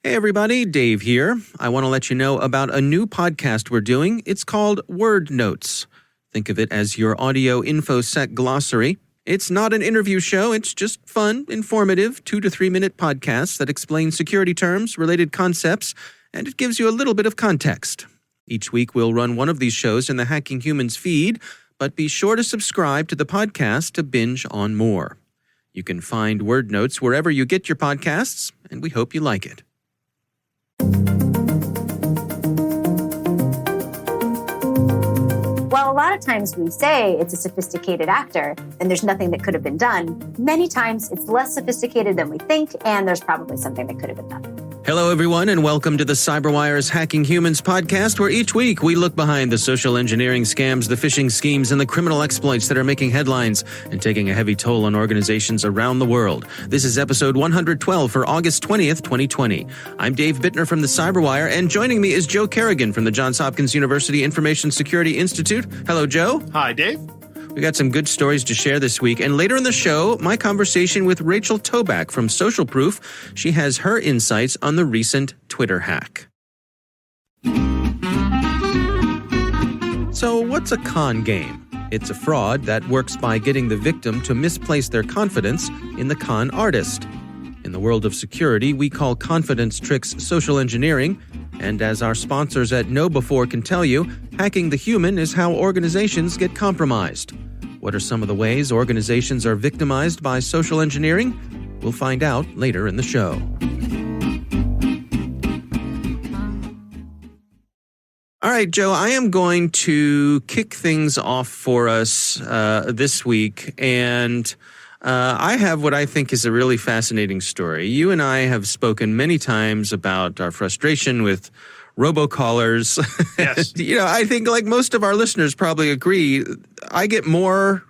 Hey everybody, Dave here. I want to let you know about a new podcast we're doing. It's called Word Notes. Think of it as your audio infosec glossary. It's not an interview show, it's just fun, informative, 2 to 3 minute podcasts that explain security terms, related concepts, and it gives you a little bit of context. Each week we'll run one of these shows in the Hacking Humans feed, but be sure to subscribe to the podcast to binge on more. You can find Word Notes wherever you get your podcasts, and we hope you like it. While a lot of times we say it's a sophisticated actor and there's nothing that could have been done, many times it's less sophisticated than we think, and there's probably something that could have been done. Hello, everyone, and welcome to the CyberWire's Hacking Humans podcast, where each week we look behind the social engineering scams, the phishing schemes, and the criminal exploits that are making headlines and taking a heavy toll on organizations around the world. This is episode 112 for August 20th, 2020. I'm Dave Bittner from the CyberWire, and joining me is Joe Kerrigan from the Johns Hopkins University Information Security Institute. Hello, Joe. Hi, Dave. We got some good stories to share this week, and later in the show, my conversation with Rachel Toback from Social Proof. She has her insights on the recent Twitter hack. So what's a con game? It's a fraud that works by getting the victim to misplace their confidence in the con artist. In the world of security, we call confidence tricks social engineering, and as our sponsors at KnowBe4 can tell you, hacking the human is how organizations get compromised. What are some of the ways organizations are victimized by social engineering? We'll find out later in the show. All right, Joe, I am going to kick things off for us this week, and I have what I think is a really fascinating story. You and I have spoken many times about our frustration with robocallers. Yes. I think like most of our listeners probably agree, I get more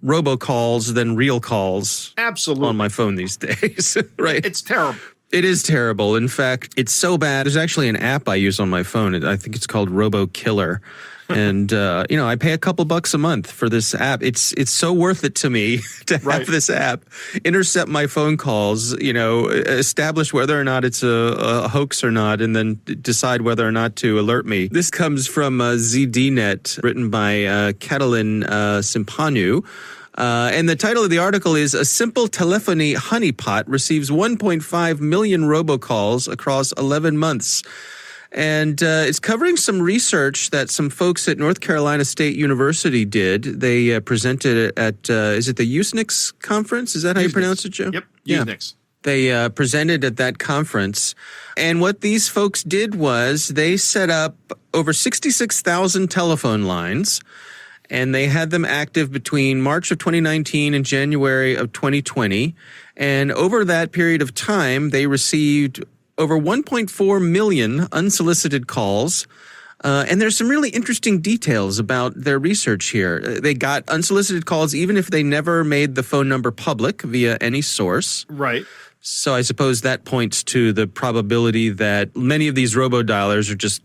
robocalls than real calls Absolutely. On my phone these days, right? It's terrible. It is terrible. In fact, it's so bad. There's actually an app I use on my phone. I think it's called RoboKiller. And, I pay a couple bucks a month for this app. It's so worth it to me to have this app intercept my phone calls, establish whether or not it's a hoax or not, and then decide whether or not to alert me. This comes from ZDNet, written by Catalin Simpanu. And the title of the article is A Simple Telephony Honeypot Receives 1.5 million robocalls across 11 months. And it's covering some research that some folks at North Carolina State University did. They presented it at, is it the USENIX conference? Is that how you pronounce it, Joe? Yep, USENIX. They presented at that conference. And what these folks did was they set up over 66,000 telephone lines, and they had them active between March of 2019 and January of 2020. And over that period of time, they received over 1.4 million unsolicited calls. And there's some really interesting details about their research here. They got unsolicited calls even if they never made the phone number public via any source. Right. So I suppose that points to the probability that many of these robodialers are just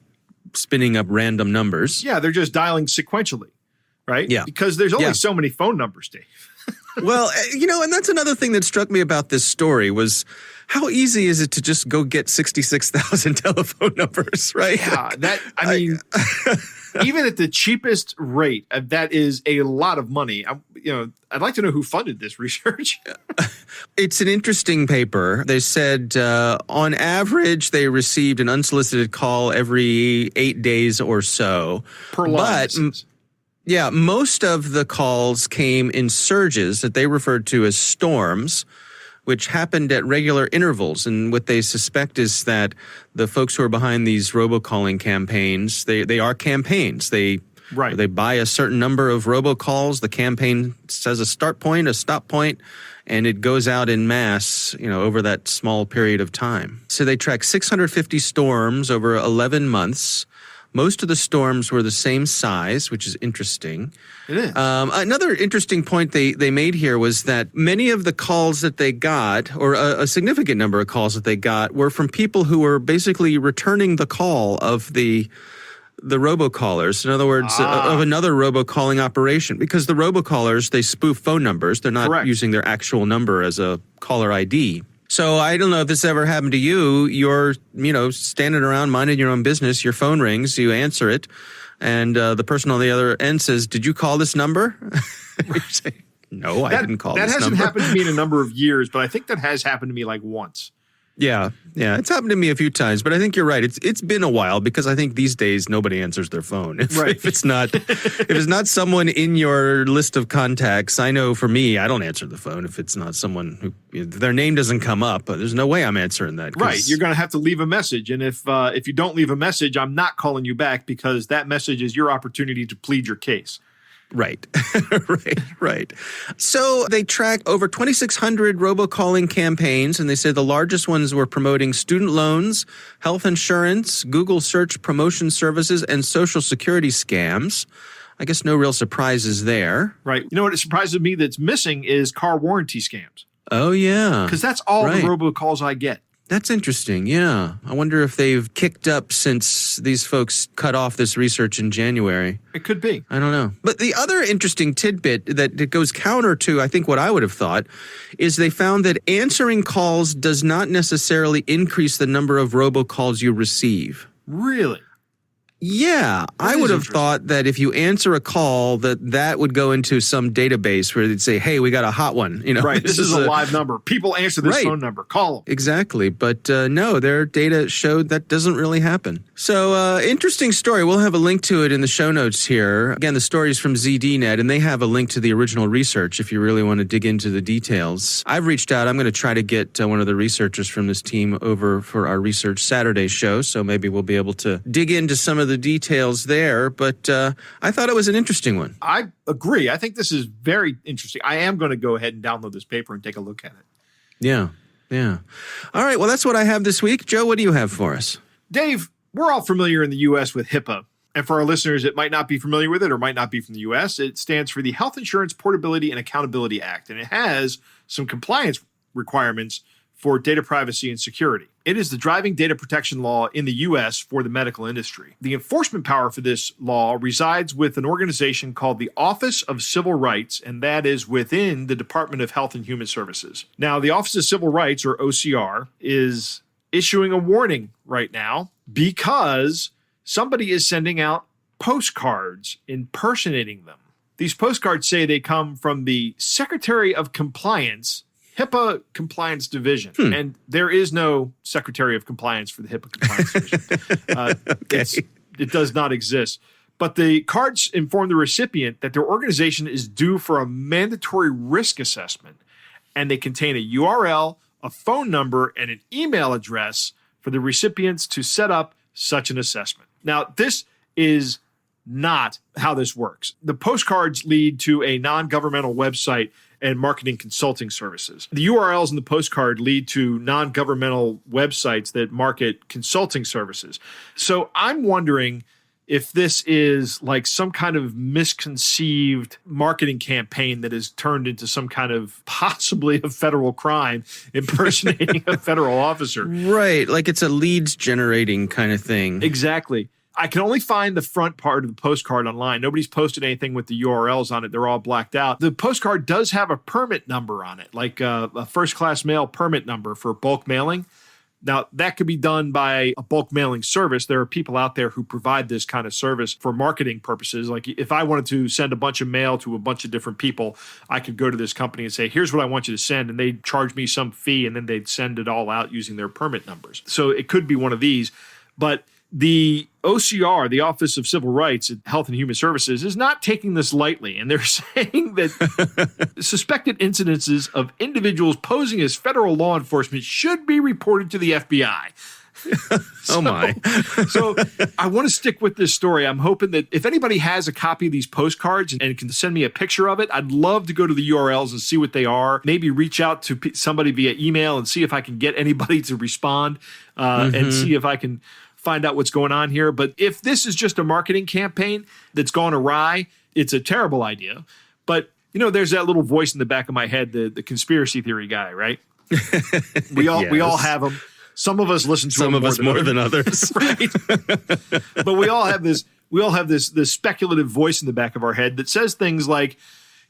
spinning up random numbers. Yeah, they're just dialing sequentially, right? Yeah. Because there's only so many phone numbers, Dave. Well, and that's another thing that struck me about this story was how easy is it to just go get 66,000 telephone numbers, right? Yeah, even at the cheapest rate, that is a lot of money. I'd like to know who funded this research. It's an interesting paper. They said on average, they received an unsolicited call every 8 days or so. Per line. Yeah, most of the calls came in surges that they referred to as storms, which happened at regular intervals. And what they suspect is that the folks who are behind these robocalling campaigns, they are campaigns. They buy a certain number of robocalls. The campaign says a start point, a stop point, and it goes out in mass, over that small period of time. So they track 650 storms over 11 months. Most of the storms were the same size, which is interesting. It is. Another interesting point they made here was that many of the calls that they got, or a significant number of calls that they got, were from people who were basically returning the call of the robocallers. In other words, of another robocalling operation. Because the robocallers, they spoof phone numbers. They're not using their actual number as a caller ID. So I don't know if this ever happened to you. You're, standing around minding your own business. Your phone rings, you answer it, and the person on the other end says, "Did you call this number?" You say, "No, I didn't call this number." That hasn't happened to me in a number of years, but I think that has happened to me like once. Yeah, it's happened to me a few times, but I think you're right. It's been a while because I think these days nobody answers their phone. If it's not someone in your list of contacts, I know for me, I don't answer the phone if it's not someone who their name doesn't come up. There's no way I'm answering that. Right, you're going to have to leave a message, and if you don't leave a message, I'm not calling you back because that message is your opportunity to plead your case. Right. Right. So they tracked over 2,600 robocalling campaigns, and they said the largest ones were promoting student loans, health insurance, Google search promotion services, and Social Security scams. I guess no real surprises there. Right. You know what surprises me that's missing is car warranty scams. Oh, yeah. Because that's all the robocalls I get. That's interesting, yeah. I wonder if they've kicked up since these folks cut off this research in January. It could be. I don't know. But the other interesting tidbit that goes counter to, I think, what I would have thought, is they found that answering calls does not necessarily increase the number of robocalls you receive. Really? Yeah, I would have thought that if you answer a call, that would go into some database where they'd say, "Hey, we got a hot one." Right. This is a live number. People answer this phone number. Call them. Exactly. But no, their data showed that doesn't really happen. So interesting story. We'll have a link to it in the show notes here. Again, the story is from ZDNet, and they have a link to the original research if you really want to dig into the details. I've reached out. I'm going to try to get one of the researchers from this team over for our Research Saturday show, so maybe we'll be able to dig into some of the details there, but I thought it was an interesting one. I agree. I think this is very interesting. I am going to go ahead and download this paper and take a look at it. Yeah. All right, well, that's what I have this week. Joe, what do you have for us? Dave, we're all familiar in the U.S. with HIPAA. And for our listeners that might not be familiar with it or might not be from the U.S., it stands for the Health Insurance Portability and Accountability Act, and it has some compliance requirements for data privacy and security. It is the driving data protection law in the U.S. for the medical industry. The enforcement power for this law resides with an organization called the Office of Civil Rights, and that is within the Department of Health and Human Services. Now, the Office of Civil Rights, or OCR, is issuing a warning right now because somebody is sending out postcards impersonating them. These postcards say they come from the Secretary of Compliance, HIPAA Compliance Division. And there is no Secretary of Compliance for the HIPAA Compliance Division. It does not exist. But the cards inform the recipient that their organization is due for a mandatory risk assessment, and they contain a URL, a phone number, and an email address for the recipients to set up such an assessment. Now, this is not how this works. The postcards lead to a non-governmental website and marketing consulting services. The URLs in the postcard lead to non-governmental websites that market consulting services. So I'm wondering if this is like some kind of misconceived marketing campaign that has turned into some kind of possibly a federal crime impersonating a federal officer. Right, like it's a leads generating kind of thing. Exactly. I can only find the front part of the postcard online. Nobody's posted anything with the URLs on it. They're all blacked out. The postcard does have a permit number on it, like a first-class mail permit number for bulk mailing. Now, that could be done by a bulk mailing service. There are people out there who provide this kind of service for marketing purposes. Like if I wanted to send a bunch of mail to a bunch of different people, I could go to this company and say, here's what I want you to send. And they'd charge me some fee, and then they'd send it all out using their permit numbers. So it could be one of these. But the OCR, the Office of Civil Rights at Health and Human Services, is not taking this lightly. And they're saying that suspected incidences of individuals posing as federal law enforcement should be reported to the FBI. Oh, my. So I want to stick with this story. I'm hoping that if anybody has a copy of these postcards and can send me a picture of it, I'd love to go to the URLs and see what they are. Maybe reach out to somebody via email and see if I can get anybody to respond and see if I can find out what's going on here. But if this is just a marketing campaign that's gone awry, it's a terrible idea. But, you know, there's that little voice in the back of my head, the conspiracy theory guy, right? We all have them. Some of us listen to some them of us more than others. Right. But we all have this speculative voice in the back of our head that says things like,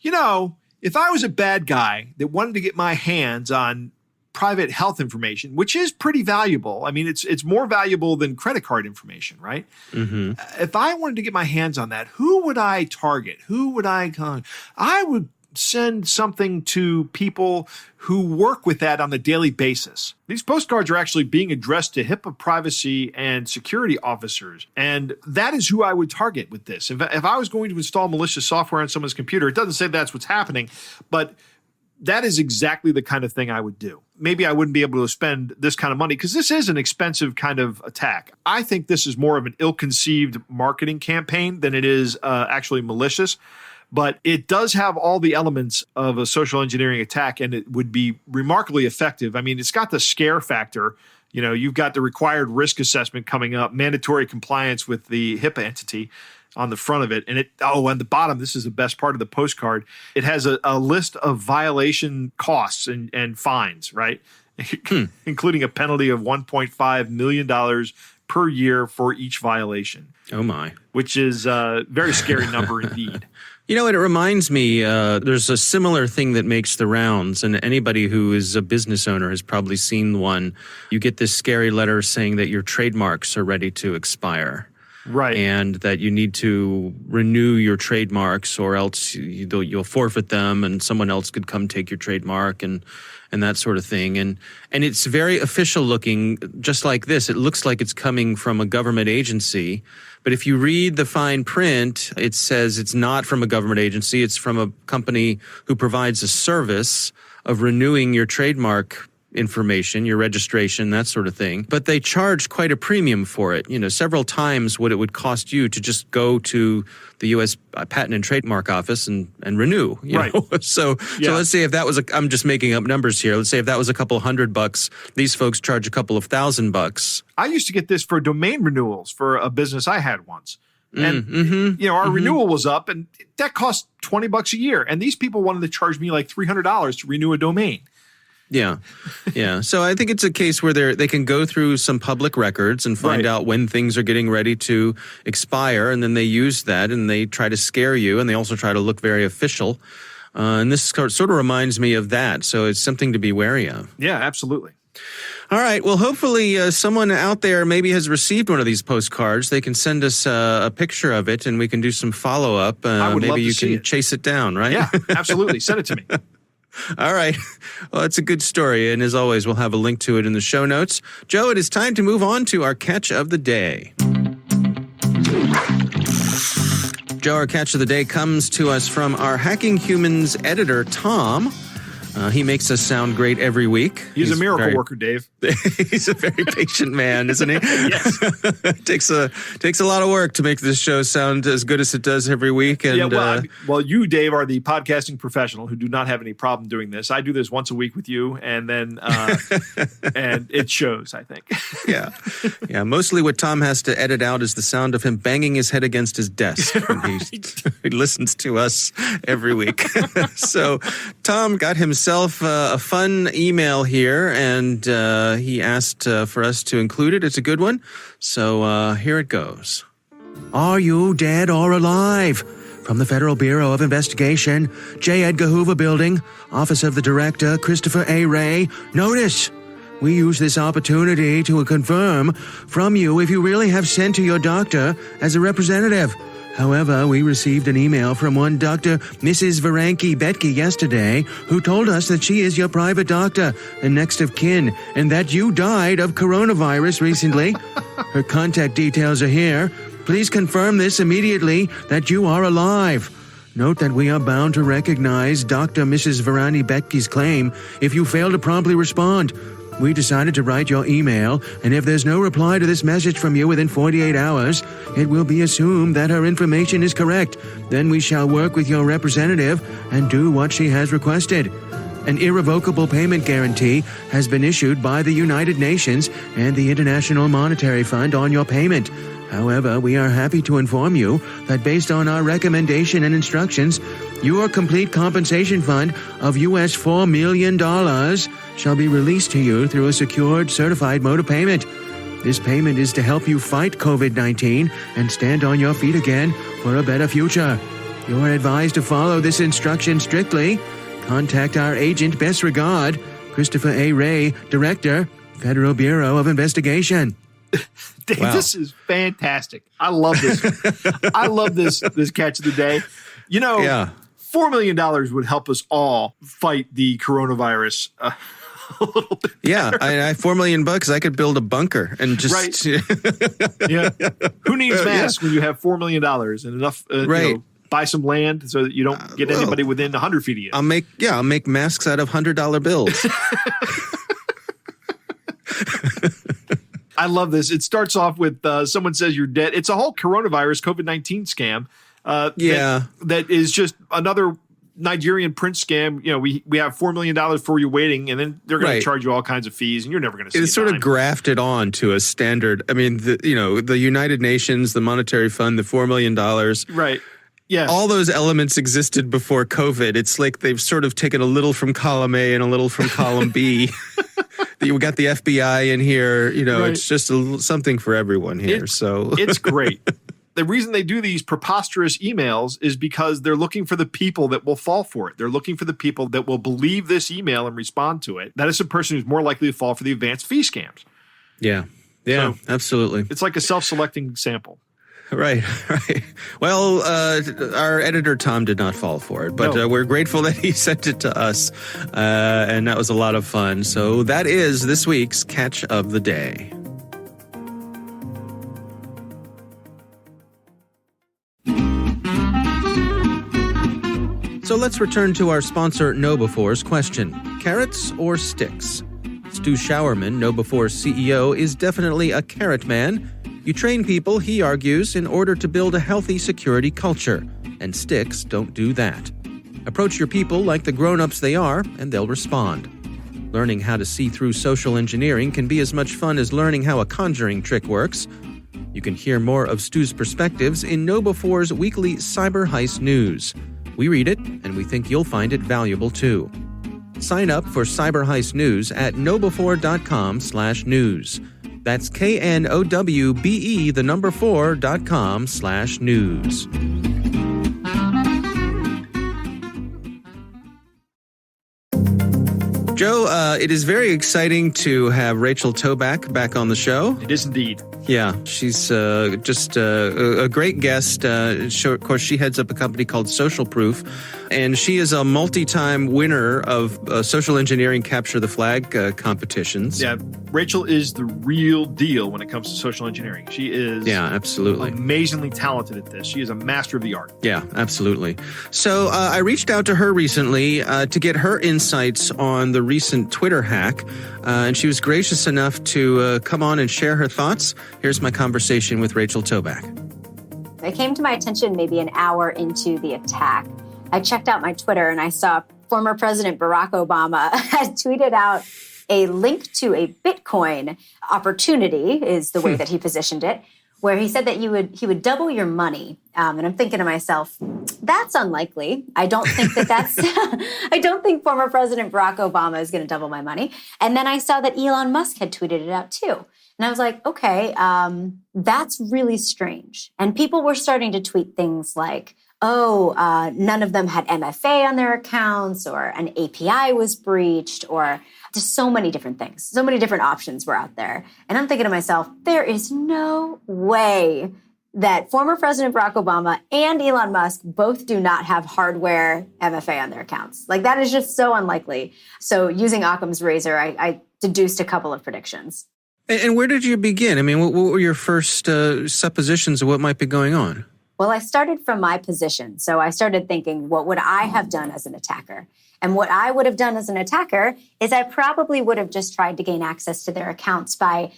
you know, if I was a bad guy that wanted to get my hands on private health information, which is pretty valuable. I mean, it's more valuable than credit card information, right? Mm-hmm. If I wanted to get my hands on that, who would I target? Who would I contact? I would send something to people who work with that on a daily basis. These postcards are actually being addressed to HIPAA privacy and security officers. And that is who I would target with this. If I was going to install malicious software on someone's computer, it doesn't say that's what's happening, but that is exactly the kind of thing I would do. Maybe I wouldn't be able to spend this kind of money because this is an expensive kind of attack. I think this is more of an ill-conceived marketing campaign than it is actually malicious. But it does have all the elements of a social engineering attack, and it would be remarkably effective. I mean, it's got the scare factor. You know, you've got the required risk assessment coming up, mandatory compliance with the HIPAA entity on the front of it. And on the bottom, this is the best part of the postcard. It has a list of violation costs and fines, right? Including a penalty of $1.5 million per year for each violation. Oh, my. Which is a very scary number indeed. You know, it reminds me, there's a similar thing that makes the rounds, and anybody who is a business owner has probably seen one. You get this scary letter saying that your trademarks are ready to expire. Right. And that you need to renew your trademarks or else you'll forfeit them and someone else could come take your trademark and that sort of thing. And it's very official looking, just like this. It looks like it's coming from a government agency. But if you read the fine print, it says it's not from a government agency. It's from a company who provides a service of renewing your trademark information, your registration, that sort of thing. But they charge quite a premium for it, several times what it would cost you to just go to the U.S. Patent and Trademark Office and renew. Right. So let's say if that was I'm just making up numbers here. Let's say if that was a couple $100, these folks charge a couple of $1,000. I used to get this for domain renewals for a business I had once. And, our renewal was up and that cost $20 a year. And these people wanted to charge me like $300 to renew a domain. Yeah. So I think it's a case where they can go through some public records and find out when things are getting ready to expire, and then they use that and they try to scare you, and they also try to look very official. And this sort of reminds me of that, so it's something to be wary of. Yeah, absolutely. All right. Well, hopefully someone out there maybe has received one of these postcards. They can send us a picture of it, and we can do some follow-up. I would love to maybe you see can chase it down, right? Yeah, absolutely. Send it to me. All right. Well, it's a good story. And as always, we'll have a link to it in the show notes. Joe, it is time to move on to our catch of the day. Joe, our catch of the day comes to us from our Hacking Humans editor, Tom. He makes us sound great every week. He's a miracle worker, Dave. He's a very patient man, isn't he? Yes. It takes a lot of work to make this show sound as good as it does every week. And, well, you, Dave, are the podcasting professional who do not have any problem doing this. I do this once a week with you, and then and it shows, I think. Yeah. Mostly what Tom has to edit out is the sound of him banging his head against his desk when he listens to us every week. So Tom got himself a fun email here, and he asked for us to include it. It's a good one. So here it goes. Are you dead or alive? From the Federal Bureau of Investigation, J. Edgar Hoover Building, Office of the Director, Christopher A. Wray. Notice, we use this opportunity to confirm from you if you really have sent to your doctor as a representative. However, we received an email from one Dr. Mrs. Varanki Betke yesterday who told us that she is your private doctor and next of kin and that you died of coronavirus recently. Her contact details are here. Please confirm this immediately that you are alive. Note that we are bound to recognize Dr. Mrs. Varani Betke's claim if you fail to promptly respond. We decided to write your email, and if there's no reply to this message from you within 48 hours, it will be assumed that her information is correct. Then we shall work with your representative and do what she has requested. An irrevocable payment guarantee has been issued by the United Nations and the International Monetary Fund on your payment. However, we are happy to inform you that based on our recommendation and instructions, your complete compensation fund of US $4 million shall be released to you through a secured, certified mode of payment. This payment is to help you fight COVID-19 and stand on your feet again for a better future. You are advised to follow this instruction strictly. Contact our agent, Best Regard, Christopher A. Wray, Director, Federal Bureau of Investigation. Dave, Wow. This is fantastic. I love this. I love this catch of the day. You know, Yeah. $4 million would help us all fight the coronavirus a little bit. Yeah, I $4 million. I could build a bunker and just Right. Yeah. Who needs masks when you have $4 million and enough? Right. Buy some land so that you don't get anybody within 100 feet of you. I'll make masks out of $100 bills. I love this. It starts off with someone says you're dead. It's a whole coronavirus COVID-19 scam. That is just another Nigerian prince scam. You know, we have $4 million for you waiting, and then they're going to charge you all kinds of fees, and you're never going to see It's sort of grafted on to a standard. I mean, the United Nations, the Monetary Fund, the $4 million. Right. Yeah. All those elements existed before COVID. It's like they've sort of taken a little from column A and a little from column B. We got the FBI in here. You know, It's just something for everyone here. It's great. The reason they do these preposterous emails is because they're looking for the people that will fall for it. They're looking for the people that will believe this email and respond to it. That is the person who's more likely to fall for the advanced fee scams. Yeah, So, absolutely. It's like a self-selecting sample. Right. Well, our editor, Tom, did not fall for it, but we're grateful that he sent it to us, and that was a lot of fun. So that is this week's Catch of the Day. So let's return to our sponsor, KnowBefore's question. Carrots or sticks? Stu Showerman, KnowBefore's CEO, is definitely a carrot man. You train people, he argues, in order to build a healthy security culture, and sticks don't do that. Approach your people like the grown-ups they are, and they'll respond. Learning how to see through social engineering can be as much fun as learning how a conjuring trick works. You can hear more of Stu's perspectives in KnowBefore's weekly Cyber Heist News. We read it, and we think you'll find it valuable too. Sign up for Cyber Heist News at knowbefore.com/news. That's KNOWBE, the number 4.com/news. Joe, it is very exciting to have Rachel Toback back on the show. It is indeed. Yeah, she's just a great guest. Of course, she heads up a company called Social Proof, and she is a multi-time winner of social engineering capture the flag competitions. Yeah, Rachel is the real deal when it comes to social engineering. She is absolutely amazingly talented at this. She is a master of the art. Yeah, absolutely. So I reached out to her recently to get her insights on the recent Twitter hack, and she was gracious enough to come on and share her thoughts. Here's my conversation with Rachel Toback. It came to my attention maybe an hour into the attack. I checked out my Twitter and I saw former President Barack Obama had tweeted out a link to a Bitcoin opportunity, is the way that he positioned it, where he said that he would double your money. And I'm thinking to myself, that's unlikely. I don't think I don't think former President Barack Obama is going to double my money. And then I saw that Elon Musk had tweeted it out too. And I was like, okay, that's really strange. And people were starting to tweet things like, none of them had MFA on their accounts, or an API was breached, or just so many different things. So many different options were out there. And I'm thinking to myself, there is no way that former President Barack Obama and Elon Musk both do not have hardware MFA on their accounts. Like, that is just so unlikely. So using Occam's razor, I deduced a couple of predictions. And where did you begin? I mean, what were your first suppositions of what might be going on? Well, I started from my position. So I started thinking, what would I have done as an attacker? And what I would have done as an attacker is I probably would have just tried to gain access to their accounts by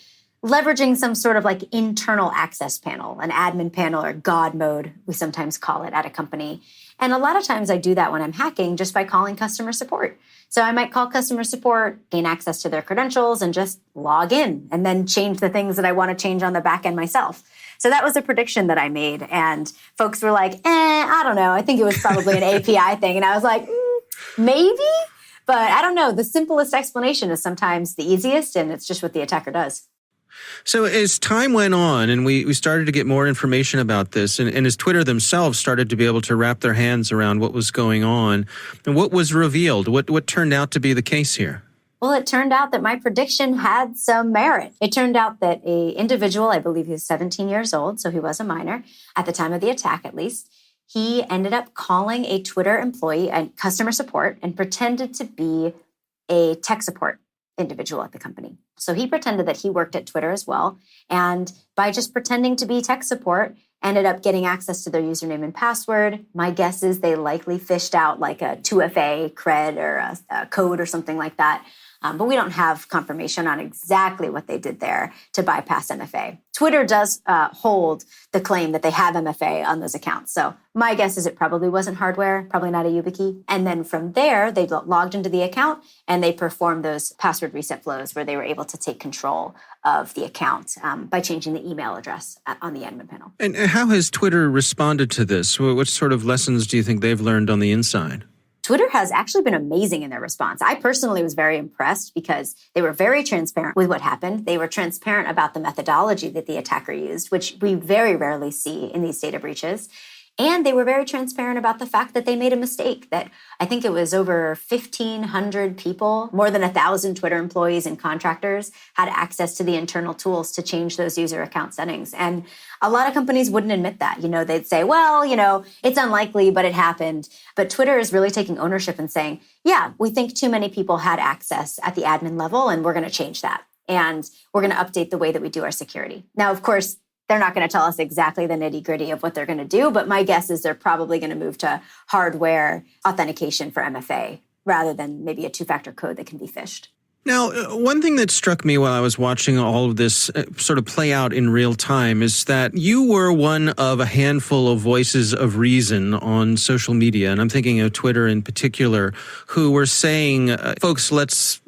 leveraging some sort of like internal access panel, an admin panel, or God mode, we sometimes call it at a company. And a lot of times I do that when I'm hacking just by calling customer support. So I might call customer support, gain access to their credentials, and just log in and then change the things that I want to change on the back end myself. So that was a prediction that I made. And folks were like, I don't know. I think it was probably an API thing. And I was like, maybe, but I don't know. The simplest explanation is sometimes the easiest, and it's just what the attacker does. So as time went on and we started to get more information about this, and as Twitter themselves started to be able to wrap their hands around what was going on, and what was revealed, what turned out to be the case here? Well, it turned out that my prediction had some merit. It turned out that a individual, I believe he was 17 years old, so he was a minor at the time of the attack at least, he ended up calling a Twitter employee and customer support and pretended to be a tech support individual at the company. So he pretended that he worked at Twitter as well. And by just pretending to be tech support, ended up getting access to their username and password. My guess is they likely fished out like a 2FA cred or a code or something like that. But we don't have confirmation on exactly what they did there to bypass MFA. Twitter does hold the claim that they have MFA on those accounts. So my guess is it probably wasn't hardware, probably not a YubiKey. And then from there, they logged into the account and they performed those password reset flows where they were able to take control of the account by changing the email address on the admin panel. And how has Twitter responded to this? What sort of lessons do you think they've learned on the inside? Twitter has actually been amazing in their response. I personally was very impressed because they were very transparent with what happened. They were transparent about the methodology that the attacker used, which we very rarely see in these data breaches. And they were very transparent about the fact that they made a mistake, that I think it was over 1,500 people, more than 1,000 Twitter employees and contractors had access to the internal tools to change those user account settings. And a lot of companies wouldn't admit that. They'd say, well, it's unlikely, but it happened. But Twitter is really taking ownership and saying, yeah, we think too many people had access at the admin level, and we're going to change that. And we're going to update the way that we do our security. Now, of course, they're not going to tell us exactly the nitty-gritty of what they're going to do, but my guess is they're probably going to move to hardware authentication for MFA rather than maybe a two-factor code that can be phished. Now, one thing that struck me while I was watching all of this sort of play out in real time is that you were one of a handful of voices of reason on social media, and I'm thinking of Twitter in particular, who were saying, folks, let's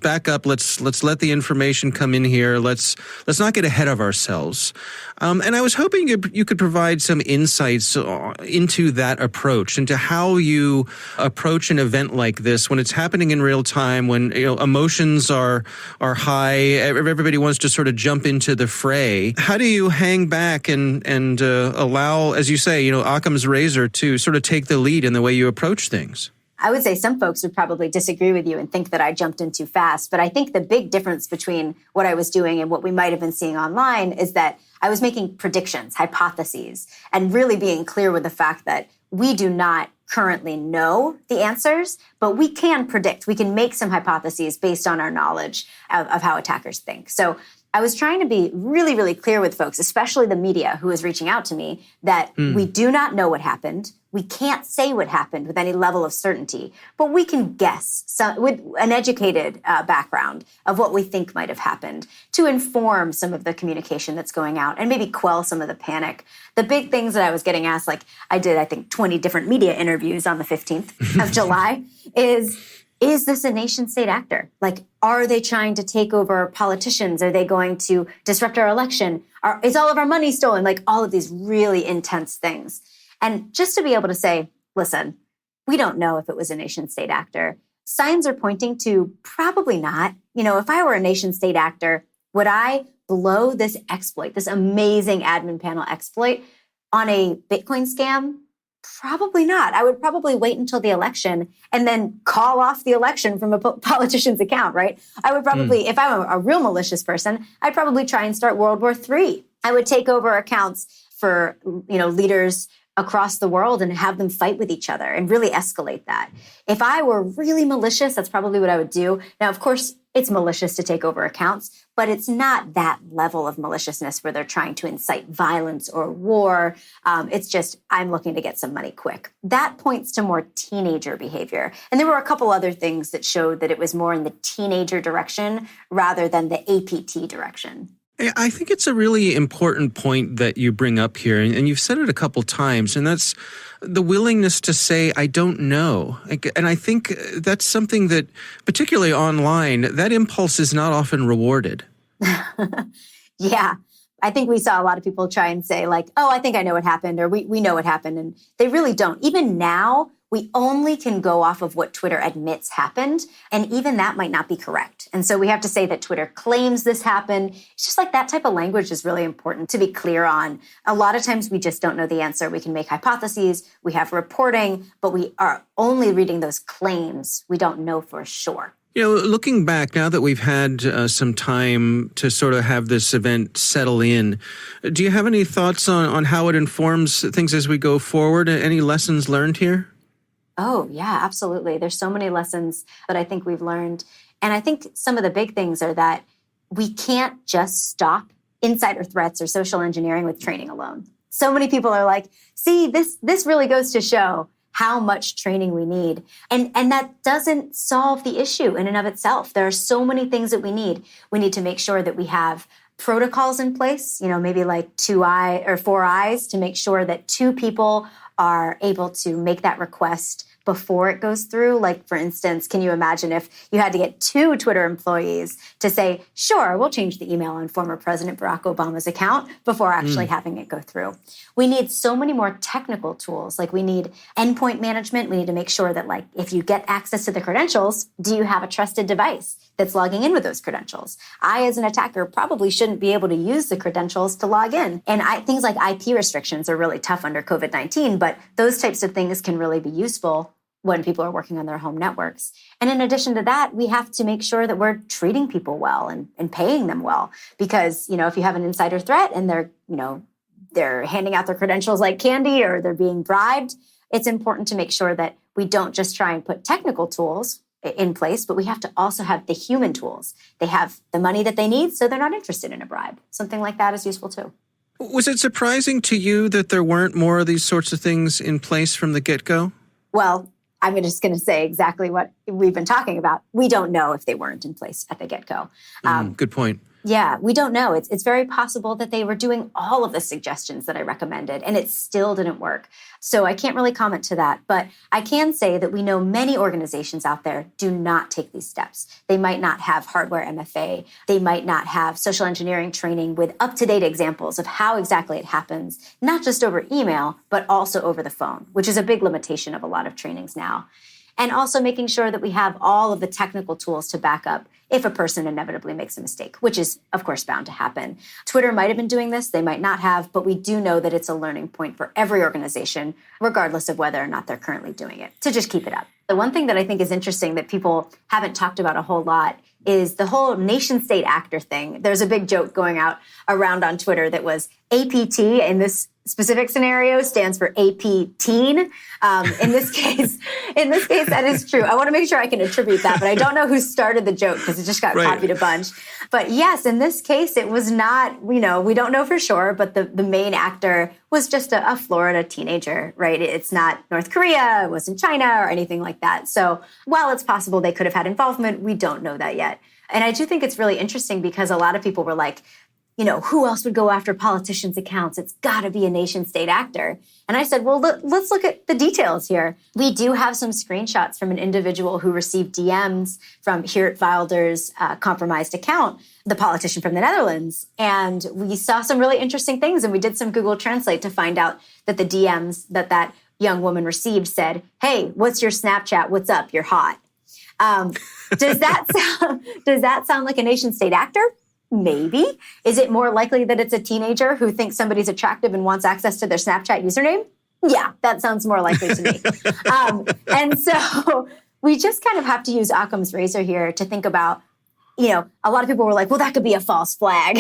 back up. Let's let the information come in here. Let's not get ahead of ourselves. And I was hoping you could provide some insights into that approach, into how you approach an event like this when it's happening in real time, when emotions are high, everybody wants to sort of jump into the fray. How do you hang back and allow, as you say, Occam's razor to sort of take the lead in the way you approach things? I would say some folks would probably disagree with you and think that I jumped in too fast. But I think the big difference between what I was doing and what we might have been seeing online is that I was making predictions, hypotheses, and really being clear with the fact that we do not currently know the answers, but we can predict. We can make some hypotheses based on our knowledge of how attackers think. So I was trying to be really, really clear with folks, especially the media who was reaching out to me, that we do not know what happened. We can't say what happened with any level of certainty, but we can guess with an educated background of what we think might have happened to inform some of the communication that's going out and maybe quell some of the panic. The big things that I was getting asked, like I did, I think, 20 different media interviews on the 15th of July, is this a nation state actor? Like, are they trying to take over politicians? Are they going to disrupt our election? Is all of our money stolen? Like all of these really intense things. And just to be able to say, listen, we don't know if it was a nation state actor. Signs are pointing to probably not. If I were a nation state actor, would I blow this exploit, this amazing admin panel exploit on a Bitcoin scam? Probably not. I would probably wait until the election and then call off the election from a politician's account, right? I would probably, if I were a real malicious person, I'd probably try and start World War III. I would take over accounts for, leaders across the world and have them fight with each other and really escalate that. If I were really malicious, that's probably what I would do. Now, of course, it's malicious to take over accounts, but it's not that level of maliciousness where they're trying to incite violence or war. It's just, I'm looking to get some money quick. That points to more teenager behavior. And there were a couple other things that showed that it was more in the teenager direction rather than the APT direction. I think it's a really important point that you bring up here, and you've said it a couple times, and that's the willingness to say, I don't know. And I think that's something that, particularly online, that impulse is not often rewarded. Yeah. I think we saw a lot of people try and say like, oh, I think I know what happened, or we know what happened. And they really don't. Even now, we only can go off of what Twitter admits happened. And even that might not be correct. And so we have to say that Twitter claims this happened. It's just like that type of language is really important to be clear on. A lot of times we just don't know the answer. We can make hypotheses. We have reporting, but we are only reading those claims. We don't know for sure. Looking back, now that we've had some time to sort of have this event settle in, do you have any thoughts on how it informs things as we go forward? Any lessons learned here? Oh, yeah, absolutely. There's so many lessons that I think we've learned. And I think some of the big things are that we can't just stop insider threats or social engineering with training alone. So many people are like, see, this really goes to show how much training we need. And that doesn't solve the issue in and of itself. There are so many things that we need. We need to make sure that we have protocols in place, maybe like 4 eyes to make sure that 2 people are able to make that request before it goes through. Like, for instance, can you imagine if you had to get 2 Twitter employees to say, sure, we'll change the email on former President Barack Obama's account before actually having it go through? We need so many more technical tools. Like, we need endpoint management. We need to make sure that, like, if you get access to the credentials, do you have a trusted device that's logging in with those credentials? I, as an attacker, probably shouldn't be able to use the credentials to log in. And things like IP restrictions are really tough under COVID-19, but those types of things can really be useful when people are working on their home networks. And in addition to that, we have to make sure that we're treating people well and paying them well. Because, if you have an insider threat and they're handing out their credentials like candy or they're being bribed, it's important to make sure that we don't just try and put technical tools in place, but we have to also have the human tools. They have the money that they need, so they're not interested in a bribe. Something like that is useful too. Was it surprising to you that there weren't more of these sorts of things in place from the get-go? Well, I'm just going to say exactly what we've been talking about. We don't know if they weren't in place at the get-go. Good point. Yeah, we don't know. It's very possible that they were doing all of the suggestions that I recommended, and it still didn't work. So I can't really comment to that. But I can say that we know many organizations out there do not take these steps. They might not have hardware MFA. They might not have social engineering training with up-to-date examples of how exactly it happens, not just over email, but also over the phone, which is a big limitation of a lot of trainings now. And also making sure that we have all of the technical tools to back up if a person inevitably makes a mistake, which is, of course, bound to happen. Twitter might have been doing this, they might not have, but we do know that it's a learning point for every organization, regardless of whether or not they're currently doing it, to just keep it up. The one thing that I think is interesting that people haven't talked about a whole lot is the whole nation-state actor thing. There's a big joke going out around on Twitter that was APT in this specific scenario stands for AP teen. In this case, that is true. I want to make sure I can attribute that, but I don't know who started the joke because it just got copied a bunch. But yes, in this case, it was not, we don't know for sure, but the main actor was just a Florida teenager, right? It's not North Korea, it wasn't China or anything like that. So while it's possible they could have had involvement, we don't know that yet. And I do think it's really interesting because a lot of people were like, who else would go after politicians' accounts? It's got to be a nation-state actor. And I said, well, let's look at the details here. We do have some screenshots from an individual who received DMs from Geert Wilders' compromised account, the politician from the Netherlands. And we saw some really interesting things. And we did some Google Translate to find out that the DMs that young woman received said, hey, what's your Snapchat? What's up? You're hot. Does that sound like a nation-state actor? Maybe. Is it more likely that it's a teenager who thinks somebody's attractive and wants access to their Snapchat username? Yeah, that sounds more likely to me. And so we just kind of have to use Occam's razor here to think about, a lot of people were like, well, that could be a false flag.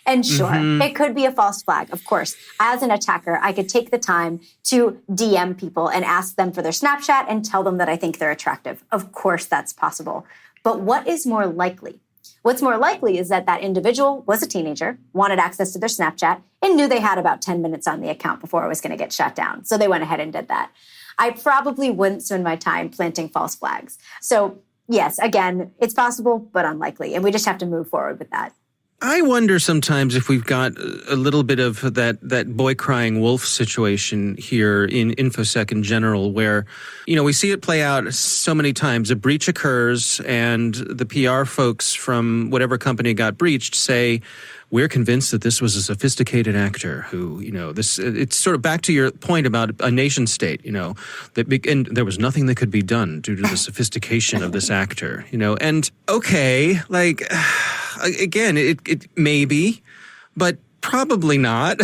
And sure, it could be a false flag. Of course, as an attacker, I could take the time to DM people and ask them for their Snapchat and tell them that I think they're attractive. Of course, that's possible. But what is more likely? What's more likely is that individual was a teenager, wanted access to their Snapchat, and knew they had about 10 minutes on the account before it was going to get shut down. So they went ahead and did that. I probably wouldn't spend my time planting false flags. So yes, again, it's possible, but unlikely. And we just have to move forward with that. I wonder sometimes if we've got a little bit of that boy crying wolf situation here in InfoSec in general, where, we see it play out so many times. A breach occurs and the PR folks from whatever company got breached say, we're convinced that this was a sophisticated actor who, it's sort of back to your point about a nation state, and there was nothing that could be done due to the sophistication of this actor, and okay, like, again, it may be, but Probably not,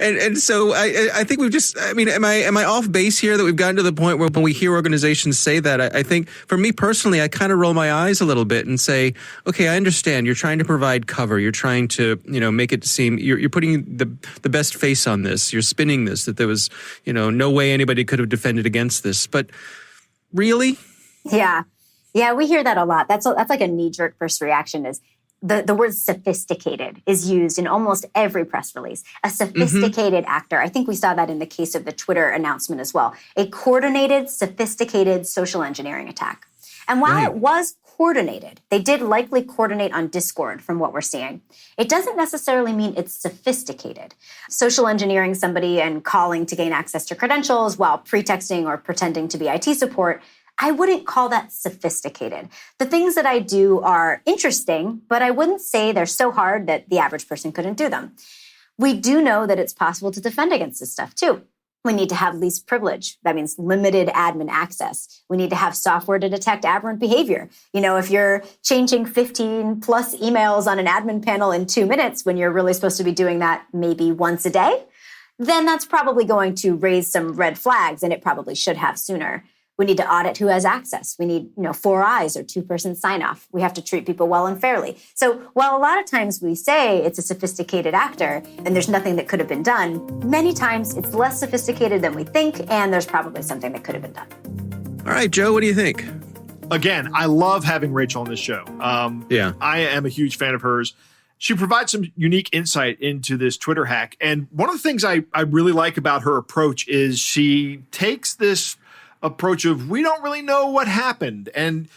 and so I think we've just, I mean, am I off base here that we've gotten to the point where when we hear organizations say that, I think for me personally, I kind of roll my eyes a little bit and say, okay, I understand you're trying to provide cover. You're trying to, make it seem you're putting the best face on this. You're spinning this, that there was, no way anybody could have defended against this. But really? Yeah. Yeah, we hear that a lot. That's like a knee-jerk first reaction is the word sophisticated is used in almost every press release. A sophisticated actor. I think we saw that in the case of the Twitter announcement as well. A coordinated, sophisticated social engineering attack. And while it was coordinated, they did likely coordinate on Discord from what we're seeing. It doesn't necessarily mean it's sophisticated. Social engineering somebody and calling to gain access to credentials while pretexting or pretending to be IT support, I wouldn't call that sophisticated. The things that I do are interesting, but I wouldn't say they're so hard that the average person couldn't do them. We do know that it's possible to defend against this stuff too. We need to have least privilege. That means limited admin access. We need to have software to detect aberrant behavior. If you're changing 15 plus emails on an admin panel in 2 minutes when you're really supposed to be doing that maybe once a day, then that's probably going to raise some red flags, and it probably should have sooner. We need to audit who has access. We need, 4 eyes or 2-person sign-off. We have to treat people well and fairly. So while a lot of times we say it's a sophisticated actor and there's nothing that could have been done, many times it's less sophisticated than we think, and there's probably something that could have been done. All right, Joe, what do you think? Again, I love having Rachel on this show. Yeah. I am a huge fan of hers. She provides some unique insight into this Twitter hack. And one of the things I really like about her approach is she takes this approach of we don't really know what happened. And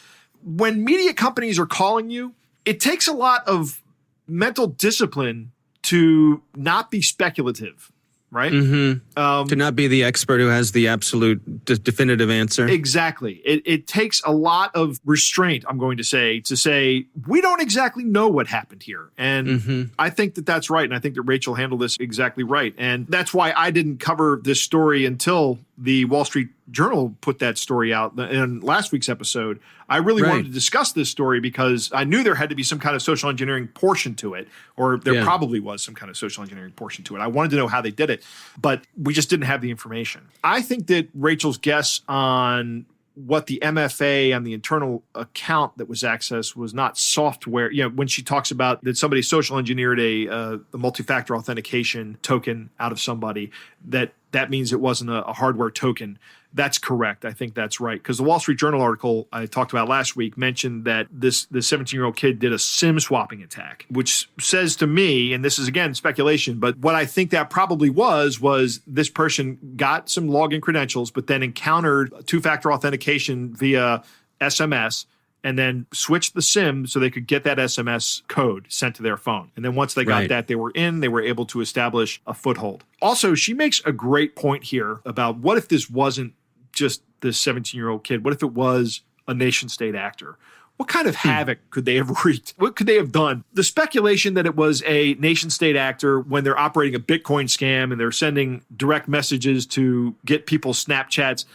when media companies are calling you, it takes a lot of mental discipline to not be speculative, right? To not be the expert who has the absolute definitive answer. Exactly. It takes a lot of restraint, I'm going to say, we don't exactly know what happened here. And I think that that's right. And I think that Rachel handled this exactly right. And that's why I didn't cover this story until the Wall Street Journal put that story out in last week's episode. I really wanted to discuss this story because I knew there had to be some kind of social engineering portion to it, or there probably was some kind of social engineering portion to it. I wanted to know how they did it, but we just didn't have the information. I think that Rachel's guess on what the MFA on the internal account that was accessed was not software. When she talks about that somebody social engineered a multi-factor authentication token out of somebody, that means it wasn't a hardware token. That's correct. I think that's right. Because the Wall Street Journal article I talked about last week mentioned that this 17-year-old kid did a SIM swapping attack, which says to me, and this is again speculation, but what I think that probably was this person got some login credentials, but then encountered two-factor authentication via SMS, and then switched the SIM so they could get that SMS code sent to their phone. And then once they got that, they were able to establish a foothold. Also, she makes a great point here about what if this wasn't just this 17-year-old kid? What if it was a nation-state actor? What kind of havoc could they have wreaked? What could they have done? The speculation that it was a nation-state actor when they're operating a Bitcoin scam and they're sending direct messages to get people's Snapchats,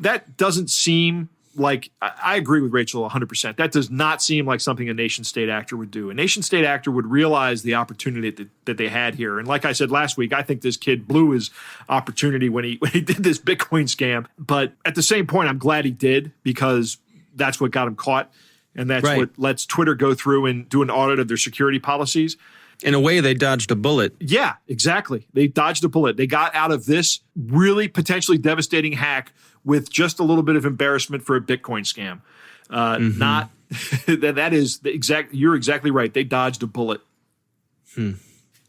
that doesn't seem like, I agree with Rachel 100%. That does not seem like something a nation-state actor would do. A nation-state actor would realize the opportunity that they had here. And like I said last week, I think this kid blew his opportunity when he did this Bitcoin scam. But at the same point, I'm glad he did, because that's what got him caught. And that's what lets Twitter go through and do an audit of their security policies. In a way, they dodged a bullet. Yeah, exactly. They dodged a bullet. They got out of this really potentially devastating hack with just a little bit of embarrassment for a Bitcoin scam. Not that is the exact. You're exactly right. They dodged a bullet.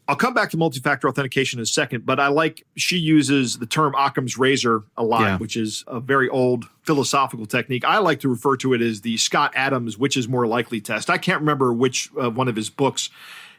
I'll come back to multi-factor authentication in a second, but I like she uses the term Occam's razor a lot, which is a very old philosophical technique. I like to refer to it as the Scott Adams which is more likely test. I can't remember which one of his books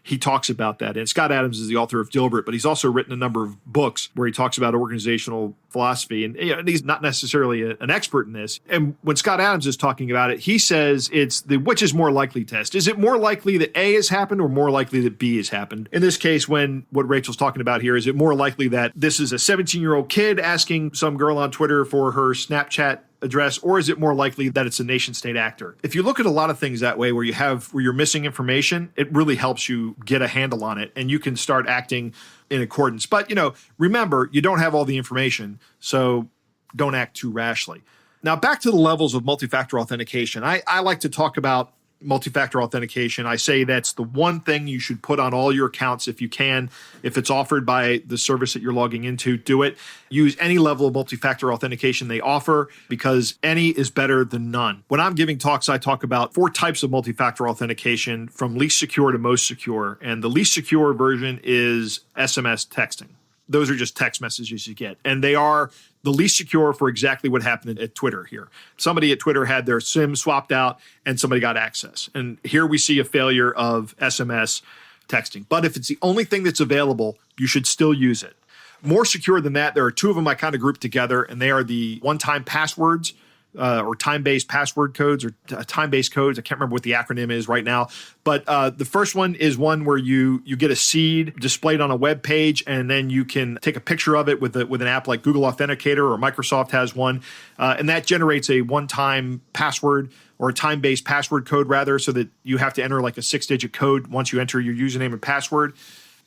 he talks about that. And Scott Adams is the author of Dilbert, but he's also written a number of books where he talks about organizational philosophy. And he's not necessarily an expert in this. And when Scott Adams is talking about it, he says it's the which is more likely test. Is it more likely that A has happened or more likely that B has happened? In this case, when what Rachel's talking about here, is it more likely that this is a 17-year-old kid asking some girl on Twitter for her Snapchat address, or is it more likely that it's a nation state actor? If you look at a lot of things that way where you're missing information, it really helps you get a handle on it and you can start acting in accordance. But, remember, you don't have all the information, so don't act too rashly. Now, back to the levels of multi-factor authentication. I like to talk about multi-factor authentication. I say that's the one thing you should put on all your accounts if you can. If it's offered by the service that you're logging into, do it. Use any level of multi-factor authentication they offer because any is better than none. When I'm giving talks, I talk about 4 types of multi-factor authentication from least secure to most secure. And the least secure version is SMS texting. Those are just text messages you get. And they are the least secure for exactly what happened at Twitter here. Somebody at Twitter had their SIM swapped out and somebody got access. And here we see a failure of SMS texting. But if it's the only thing that's available, you should still use it. More secure than that, there are 2 of them I kind of grouped together, and they are the one-time passwords or time-based password codes or time-based codes. I can't remember what the acronym is right now. But the first one is one where you get a seed displayed on a web page, and then you can take a picture of it with an app like Google Authenticator, or Microsoft has one. And that generates a one-time password or a time-based password code, rather, so that you have to enter like a 6-digit code once you enter your username and password.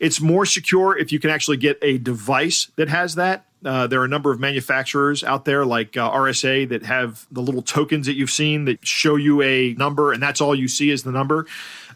It's more secure if you can actually get a device that has that. There are a number of manufacturers out there like RSA that have the little tokens that you've seen that show you a number, and that's all you see is the number.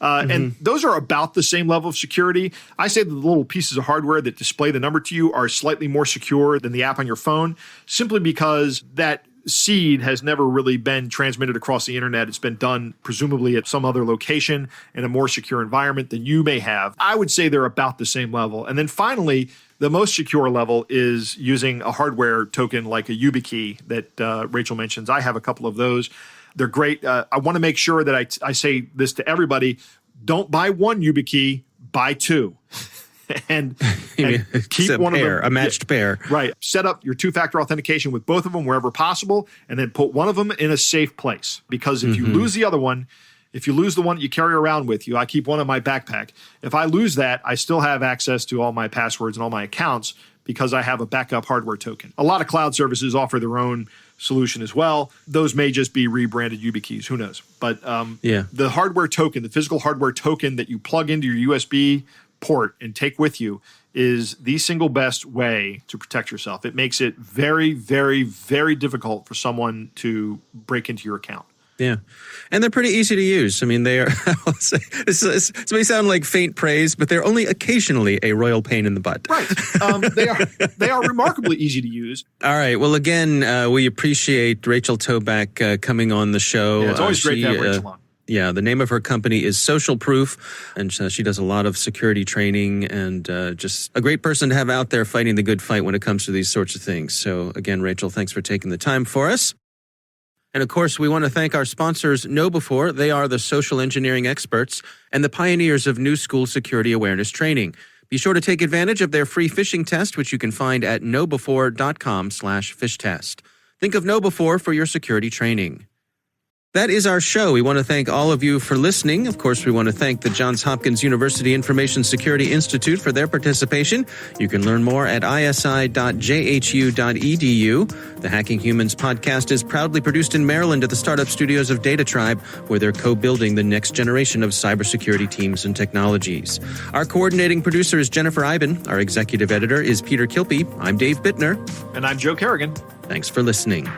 And those are about the same level of security. I say that the little pieces of hardware that display the number to you are slightly more secure than the app on your phone, simply because that seed has never really been transmitted across the internet. It's been done presumably at some other location in a more secure environment than you may have. I would say they're about the same level. And then finally, the most secure level is using a hardware token like a YubiKey that Rachel mentions. I have a couple of those. They're great. I want to make sure that I say this to everybody. Don't buy one YubiKey, buy 2. and keep one pair, of them. A matched pair. Right. Set up your 2-factor authentication with both of them wherever possible, and then put one of them in a safe place. Because if you lose the other one, if you lose the one that you carry around with you, I keep one in my backpack. If I lose that, I still have access to all my passwords and all my accounts because I have a backup hardware token. A lot of cloud services offer their own solution as well. Those may just be rebranded YubiKeys. Who knows? But the hardware token, the physical hardware token that you plug into your USB port and take with you is the single best way to protect yourself. It makes it very, very, very difficult for someone to break into your account. Yeah. And they're pretty easy to use. I mean, they are, this may sound like faint praise, but they're only occasionally a royal pain in the butt. Right. They are remarkably easy to use. All right. Well, again, we appreciate Rachel Toback coming on the show. Yeah, it's always great to have Rachel on. Yeah, the name of her company is Social Proof, and she does a lot of security training and just a great person to have out there fighting the good fight when it comes to these sorts of things. So again, Rachel, thanks for taking the time for us. And of course, we want to thank our sponsors, KnowBe4. They are the social engineering experts and the pioneers of new school security awareness training. Be sure to take advantage of their free phishing test, which you can find at knowbe4.com/fishtest. Think of KnowBe4 for your security training. That is our show. We want to thank all of you for listening. Of course, we want to thank the Johns Hopkins University Information Security Institute for their participation. You can learn more at isi.jhu.edu. The Hacking Humans podcast is proudly produced in Maryland at the startup studios of Data Tribe, where they're co-building the next generation of cybersecurity teams and technologies. Our coordinating producer is Jennifer Iben. Our executive editor is Peter Kilpie. I'm Dave Bittner. And I'm Joe Kerrigan. Thanks for listening.